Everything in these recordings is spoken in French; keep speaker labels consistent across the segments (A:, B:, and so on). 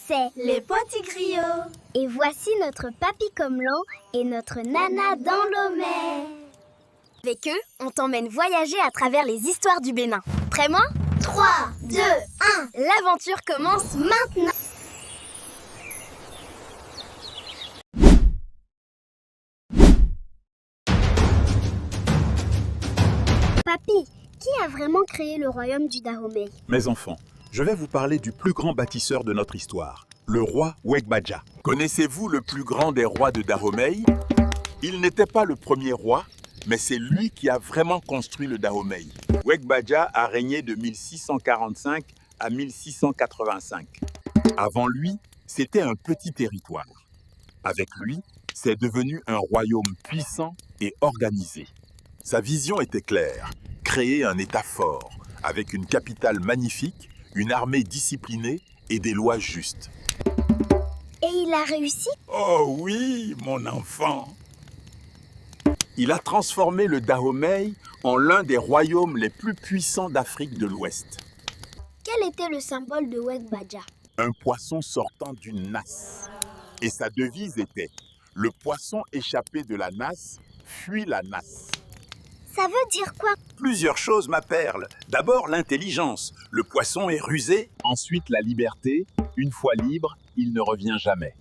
A: c'est
B: Les petits griots.
A: Et voici notre papy comme l'eau et notre nana dans l'ommet. Avec eux, on t'emmène voyager à travers les histoires du Bénin. Prêt, moi
B: 3, 2, 1.
A: L'aventure commence maintenant. Papy, qui a vraiment créé le royaume du Dahomey?
C: Mes enfants, je vais vous parler du plus grand bâtisseur de notre histoire, le roi Wegbaja. Connaissez-vous le plus grand des rois de Dahomey? Il n'était pas le premier roi, mais c'est lui qui a vraiment construit le Dahomey. Wegbaja a régné de 1645 à 1685. Avant lui, c'était un petit territoire. Avec lui, c'est devenu un royaume puissant et organisé. Sa vision était claire, créer un État fort, avec une capitale magnifique, une armée disciplinée et des lois justes.
A: Et il a réussi?
C: Oh oui, mon enfant! Il a transformé le Dahomey en l'un des royaumes les plus puissants d'Afrique de l'Ouest.
A: Quel était le symbole de Wegbaja?
C: Un poisson sortant d'une nasse. Et sa devise était « Le poisson échappé de la nasse fuit la nasse ».
A: Ça veut dire quoi?
C: Plusieurs choses, ma perle. D'abord, l'intelligence. Le poisson est rusé. Ensuite, la liberté. Une fois libre, il ne revient jamais.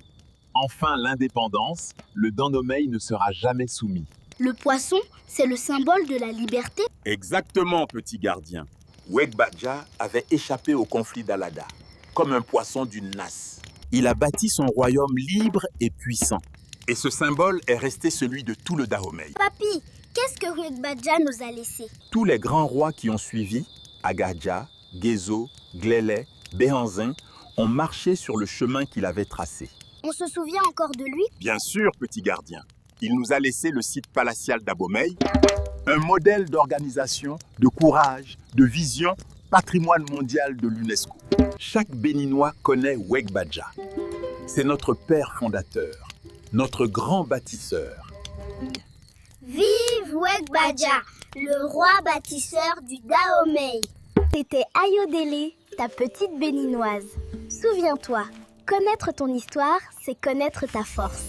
C: Enfin, l'indépendance. Le Dahomey ne sera jamais soumis.
A: Le poisson, c'est le symbole de la liberté?
C: Exactement, petit gardien. Wegbaja avait échappé au conflit d'Alada, comme un poisson d'une nasse. Il a bâti son royaume libre et puissant. Et ce symbole est resté celui de tout le Dahomey.
A: Papy, qu'est-ce que Wegbaja nous a laissé?
C: Tous les grands rois qui ont suivi, Agadja, Gezo, Glélé, Béhanzin, ont marché sur le chemin qu'il avait tracé.
A: On se souvient encore de lui?
C: Bien sûr, petit gardien. Il nous a laissé le site palatial d'Abomey, un modèle d'organisation, de courage, de vision, patrimoine mondial de l'UNESCO. Chaque Béninois connaît Wegbaja. C'est notre père fondateur, notre grand bâtisseur.
A: Vive Wegbaja, le roi bâtisseur du Dahomey. C'était Ayodele, ta petite béninoise. Souviens-toi, connaître ton histoire, c'est connaître ta force.